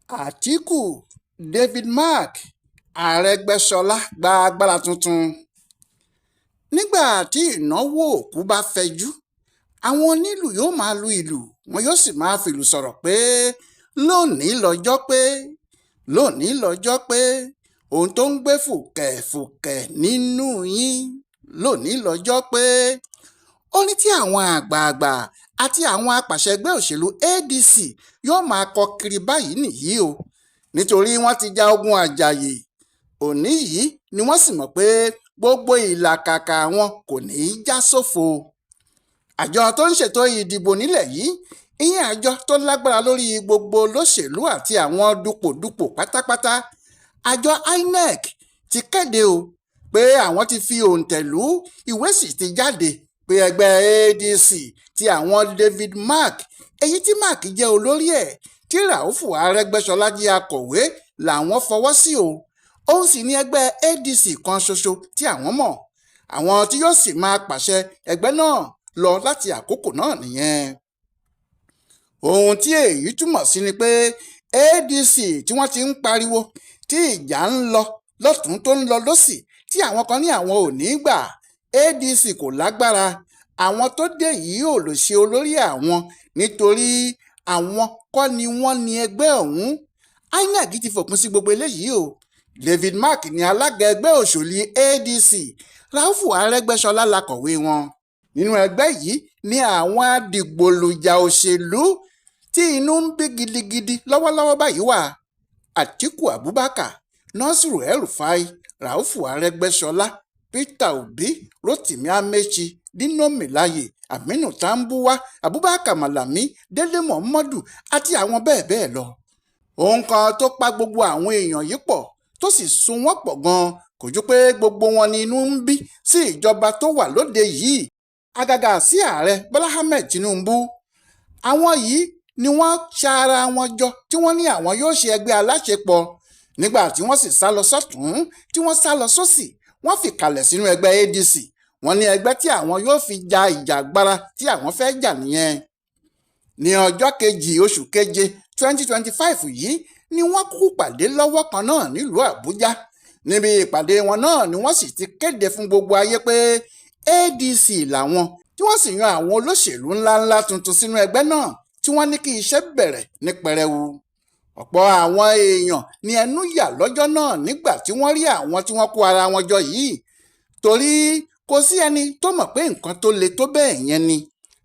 Atiku, David Mark, Arẹgbẹṣọla gba agbára tuntun. Nígbà tí ìnáwó òkú bá fẹjú, àwọn onílù yóò máa lu ìlù, wọn yóò sì máa fìlù sọ̀rọ̀ pé lónìí lọ́jọ́ pé, lónìí lọ́jọ́ pé, ohun tó ń gbé fùkẹ̀fùkẹ̀ nínú yín, lónìí lọ́jọ́ pé. Orin tí àwọn àgbààgbà àti àwọn apàṣẹ ẹgbẹ́ òṣèlú ADC yóò máa kọ kiri báyìí nìyí o, nítorí wọ́n ti ja ogun àjàyè. Òní yìí ni wọ́n sì mọ̀ pé gbogbo ìlàkàkà wọn kò ní í já sófo. Àjọ tó ń ṣètò ìdìbò nílẹ̀ yìí, ìyẹn àjọ tó lágbára lórí gbogbo olóṣèlú àti àwọn dupòdupò pátápátá, àjọ INEC ti kéde o pé àwọn ti fi òǹtẹ̀ lù, ìwé sì ti jáde pé ẹgbẹ́ ADC ti àwọn David Mark, èyí tí Mark jẹ́ olórí ẹ̀, tí Raufu Arẹgbẹṣọla jẹ́ akọ̀wé, làwọn fọwọ́ sí o. Òun sì ní ẹgbẹ́ ADC kan ṣoṣo tí àwọn mọ̀, àwọn tí yóò sì máa pàṣẹ ẹgbẹ́ náà lọ láti àkókò náà nìyẹn. Ohun tí èyí túmọ̀ sí ni pé ADC tí wọ́n ti ń pariwo tí ìjà ń lọ lọ́tún tó ń lọ lọ́sì, tí àwọn kan ní àwọn ò ní gbà, ADC kò lágbára, àwọn tó dé yìí ò lè ṣe olórí àwọn, nítorí àwọn kọ́ ni wọ́n ní ẹgbẹ́ ọ̀hún. INEC ti fòpin sí gbogbo eléyìí o. David Mark ni alága ẹgbẹ́ òṣèlú ADC, Raufu Arẹgbẹṣọla lakọ̀wé wọn. Nínú ẹgbẹ́ yìí ni àwọn adìgbòlùjà òṣèlú tí inú ń bí gidigidi lọ́wọ́lọ́wọ́ báyìí wà. Atiku Abubakar, Nasiru El-Rufai, Raufu Arẹgbẹṣọla, Peter Obi, Rotimi Amechi, Dino Melaye, Aminu Tambuwa, Abubakar Malami, Dele Momodu àti àwọn bẹ́ẹ̀ bẹ́ẹ̀ lọ. Ohun kan tó pa gbogbo àwọn èèyàn yìí pọ̀ tó sì so wọ́n pọ̀ gan-an kò ju pé gbogbo wọn ni inú ń bí sí ìjọba tó wà lóde yìí, àgàgà sí ààrẹ Bọ́lá Ahmed Tinubu. Àwọn yìí ni wọ́n ṣa ara wọn jọ tí wọ́n ní àwọn yóò ṣe ẹgbẹ́ aláṣepọ̀, nígbà tí wọ́n sì sá lọ sọ́tún tí wọ́n sá lọ sósì, wọ́n fi kalẹ̀ sínú ẹgbẹ́ ADC. Wọ́n ní ẹgbẹ́ tí àwọn yóò fi ja ìjà Agbara tí àwọn fẹ́ jà nìyẹn. Ní ọjọ́ kejì oṣù keje 2025 yìí ni wọ́n kúkú pàdé lọ́wọ́ kan náà nílùú Àbújá. Níbi ìpàdé wọn náà ni wọ́n sì ti kéde fún gbogbo ayé pé ADC làwọn, tí wọ́n sì yan àwọn olóṣèlú ńláńlá tuntun sínú ẹgbẹ́ náà tí wọ́n ní kí iṣẹ́ bẹ̀rẹ̀ ní pẹrẹwu. Ọ̀pọ̀ àwọn èèyàn ni ẹnu yà lọ́jọ́ náà nígbà tí wọ́n rí àwọn tí wọ́n kó ara wọn jọ yìí, torí kò sí ẹni tó mọ̀ pé nǹkan tó le tó bẹ́ẹ̀ yẹn ni,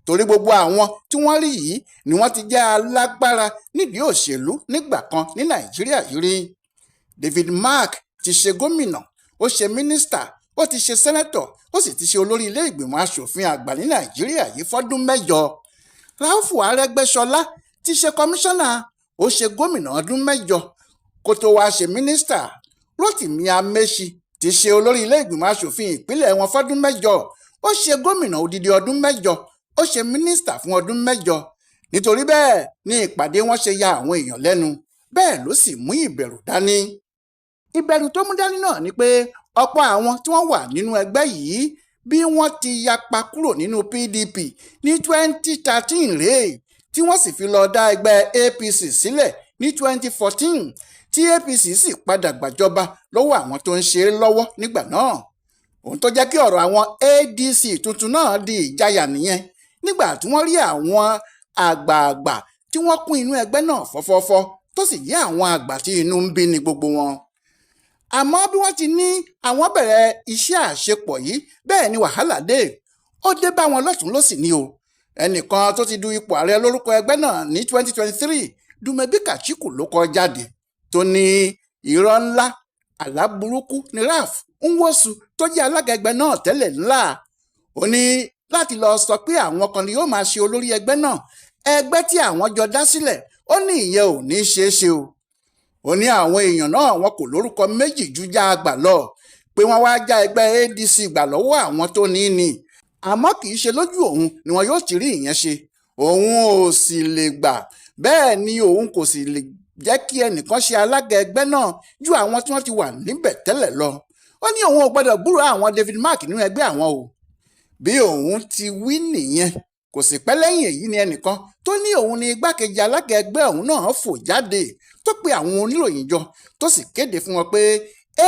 torí gbogbo àwọn tí wọ́n rí yìí ni wọ́n ti jẹ́ alágbára nídìí òṣèlú nígbà kan ní Nàìjíríà yìí rí. David Mark ti ṣe gómìnà, ó ṣe mínísítà, ó ti ṣe sẹ́nẹ́tọ̀, ó sì ti ṣe olórí ilé ìgbìmọ̀ asòfin àgbà ní Nàìjíríà yìí fọ́dún 7. Raufu Arẹgbẹṣọla ti ṣe kọmíṣánná, ó ṣe gómìnà ọdún 7 kó tó wá ṣe mínísítà. Rotimi Amechi ti ṣe olórí ilé ìgbìmọ̀ asòfin ìpínlẹ̀ wọn fọ́dún 7, ó ṣe gómìnà odidi ọdún 7, ó ṣe mínísítà fún ọdún 7. Nítorí bẹ́ẹ̀ ni ìpàdé wọn ṣe ya àwọn èèyàn lẹ́nu, bẹ́ẹ̀ ló sì mú ìbẹ̀rù dání. Ìbẹ̀rù tó mú dání náà ni pé ọ̀pọ̀ àwọn tí wọ́n wà nínú ẹgbẹ́ yìí bí wọ́n ti yapa kúrò nínú PDP ní 2013 rèé, tí wọ́n sì fi lọ dá ẹgbẹ́ APC sílẹ̀ ní 2014, tí APC sì padà gbàjọba lọ́wọ́ àwọn tó ń ṣe é lọ́wọ́ nígbà náà. Ohun tó jẹ́ kí ọ̀rọ̀ àwọn ADC tuntun náà di ìjayà nìyẹn, nígbà tí wọ́n rí àwọn àgbààgbà tí wọ́n kún inú ẹgbẹ́ náà fọ́fọ́fọ́, tó sì jẹ́ àwọn àgbà tí inú ń bí ní gbogbo wọn. Àmọ́ bí wọ́n ti ní àwọn bẹ̀rẹ̀ iṣẹ́ àṣepọ̀ yìí, bẹ́ẹ̀ ni wàhálà dé. Ó dé bá wọn lọ́tún lósì ni o. Ẹnìkan tó ti du ipò ààrẹ lórúkọ ẹgbẹ́ náà ní 2023, Dumebi Kachiku ló kọ jáde tó ní irọ́ ńlá, àlá burúkú ni Ralph Nwosu tó jẹ́ alága ẹgbẹ́ náà tẹ́lẹ̀ ńlá. Ó ní láti lọ sọ pé àwọn kan ni yóò máa ṣe olórí ẹgbẹ́ náà, ẹgbẹ́ tí àwọn jọ dá sílẹ̀, ó ní ìyẹn ò ní ṣeé ṣe o. Ó ní àwọn èèyàn náà wọn kò lórúkọ méjì ju já àgbà lọ, pé wọ́n wá já ẹgbẹ́ ADC gbà lọ́wọ́ àwọn tó ní ní, àmọ́ kì í ṣe lójú òun ni wọn yóò ti rí ìyẹn ṣe. Òun ò sì lè gbà, bẹ́ẹ̀ ni òun kò sì lè jẹ́ kí ẹnìkan ṣe alága ẹgbẹ́ náà ju àwọn tí wọ́n ti wà níbẹ̀ tẹ́lẹ̀ lọ. Ó ní òun ò gbọ́dọ̀ gbúròó àwọn David Mark nínú ẹgbẹ́ àwọn o. Bí òun ti wí nìyẹn kò sì pẹ́ lẹ́yìn èyí ni ẹnìkan tó ní òun ni igbákejì alága ẹgbẹ́ ọ̀hún náà fò jáde tó pe àwọn oníròyìn jọ tó sì kéde fún wọn pé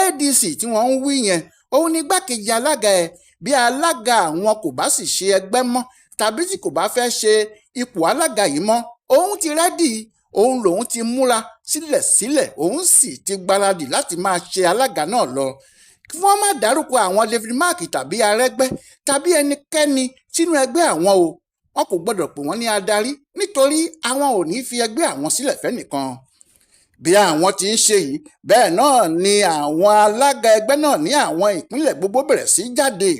ADC tí wọ́n ń wí yẹn òun ni igbákejì alága ẹ̀ bí alága àwọn kò bá sì ṣe ẹgbẹ́ mọ́ tàbí tí kò bá fẹ́ ṣe ipò alága yìí mọ́ òun ti rẹ́dì, òun lòun ti múra sílẹ̀ òun sì ti gbáradì láti máa ṣe alága náà lọ. Kí wọ́n má dárúkọ àwọn David Mark tàbí Arẹgbẹ tàbí ẹnikẹ́ni sínú ẹgbẹ́ àwọn o, wọn kò gbọ́dọ̀ pè wọ́n ní adarí nítorí àwọn ò ní fi ẹgbẹ́ àwọn sílẹ̀ fẹ́nìkan. Bí àwọn ti ń ṣe yìí bẹ́ẹ̀ náà ni àwọn alága ẹgbẹ́ náà ní àwọn ìpínlẹ̀ gbogbo bẹ̀rẹ̀ sí jáde.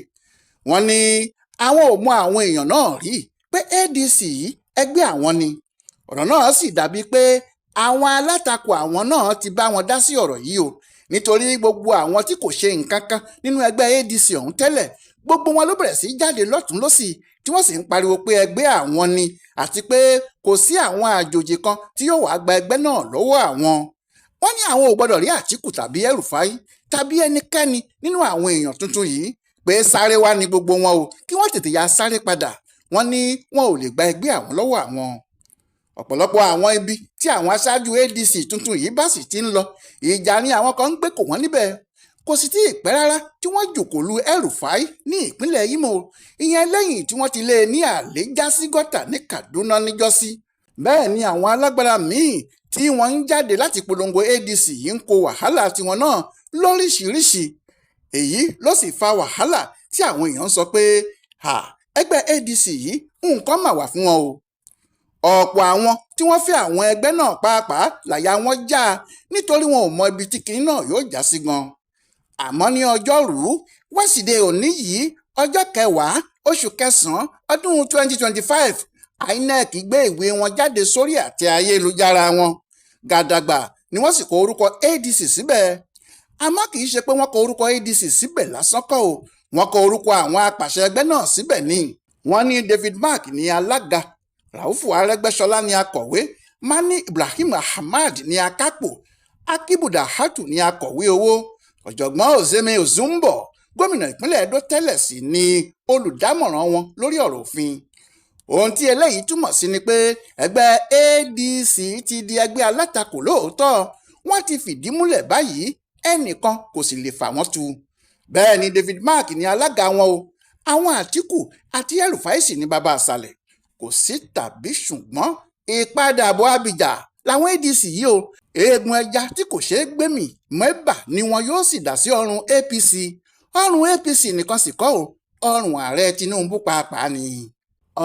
Wọ́n ní àwọn ò mọ àwọn èèyàn náà rí pé ADC yìí ẹgbẹ́ àwọn ni. Ọ̀rọ̀ náà sì dàbí pé àwọn alátakò àwọn náà ti bá wọn dá sí ọ̀rọ̀ yìí o, nítorí gbogbo àwọn tí kò ṣe nǹkan kan nínú ẹgbẹ́ ADC ọ̀hún tẹ́lẹ̀ gbogbo wọn ló bẹ̀rẹ̀ sí jáde lọ́tún lọ́sì tí wọ́n sì ń pariwo pé ẹgbẹ́ àwọn ni àti pé kò sí àwọn àjòjì kan tí yóò wá gba ẹgbẹ́ náà lọ́wọ́ àwọn. Wọ́n ní àwọn ò gbọ́dọ̀ rí Atiku tàbí El-Rufai tàbí ẹnikẹ́ni nínú àwọn èèyàn tuntun yìí pé sáré wá ní gbogbo wọn o, kí wọ́n tètè ya sáré padà. Wọ́n ní wọn ò lè gba ẹgbẹ́ àwọn lọ́wọ́ àwọn. Ọ̀pọ̀lọpọ̀ àwọn ibi tí àwọn aṣáájú ADC tuntun yìí bá sì ti ń lọ ìjà ni àwọn kan ń gbé kò wọ́n níbẹ̀. Kò sì tí ì pẹ́ rárá tí wọ́n jòkòlù El-Rufai ní ìpínlẹ̀ Imo, ìyẹn lẹ́yìn tí wọ́n ti lé ní àlejá sí gọ́tà ní Kaduna níjọ́sí. Bẹ́ẹ̀ ni àwọn alágbára míì tí wọ́n ń jáde láti polongo ADC yìí ń kó wàhálà tiwọn náà lóríṣìíríṣìí. Èyí ló sì fa wàhálà tí àwọn èèyàn sọ pé ẹgbẹ́ ADC yìí nǹkan mà wà fún wọn o. Ọ̀pọ̀ àwọn tí wọ́n fẹ́ àwọn ẹgbẹ́ náà pàápàá làyà wọn já nítorí wọn ò mọ ibi tí kinní náà yóò já sí gan. Àmọ́ ní ọjọ́rùú wẹ́sídẹ̀ẹ́ òní yìí ọjọ́ 10 oṣù kẹsàn-án ọdún 2025 INEC gbé ìwé wọn jáde sórí àtẹ ayélujára wọn. Gàdàgbà ni wọ́n sì kọ orúkọ ADC síbẹ̀. Àmọ́ kì í ṣe pé wọ́n kọ orúkọ ADC síbẹ̀ lásán kọ́ o, wọ́n kọ orúkọ àwọn apàṣẹ ẹgbẹ́ náà síbẹ̀ ni. Wọ́n ní David Mark ní alága, Raufu Arẹgbẹṣọla ní akọ̀wé, Mani Ibrahim Ahmad ní akápò, Akibuda Hatu ní akọ̀wé owó, ọ̀jọ̀gbọ́n Ozeme Ozumbo gómìnà ìpínlẹ̀ Edo tẹ́lẹ̀ sí ní olùdámọ̀ràn wọn lórí ọ̀rọ̀ òfin. Ohun tí eléyìí túmọ̀ sí ni pé ẹgbẹ́ ADC ti di ẹgbẹ́ alátakò lóòótọ́, wọ́n ti fìdí múlẹ̀ báyìí, ẹnìkan kò sì lè fà wọ́n tu. Bẹ́ẹ̀ ni David Mark ní alága wọn o, àwọn Atiku àti El-Rufai sì ní bàbá àṣàlẹ̀. Kò sí tàbí ṣùgbọ́n ìpadàbọ̀ Abija làwọn ADC yìí o, eegun ẹja tí kò ṣeé gbémì mẹ́bà ni wọn yóò sì dà sí ọrùn APC. Ọrùn APC nìkan sì kọ́ o, ọrùn ààrẹ Tinubu pàápàá ni.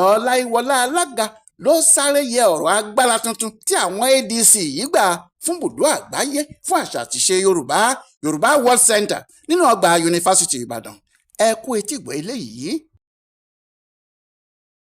Ọláyíwọlá alága ló sáré yẹ ọ̀rọ̀ agbára tuntun tí àwọn ADC yìí gbà fún bùdó àgbáyé fún àṣà àti ìṣe Yorùbá World Center nínú ọgbà yunifásitì Ìbàdàn. Ẹ kú etí gbọ́ eléyìí.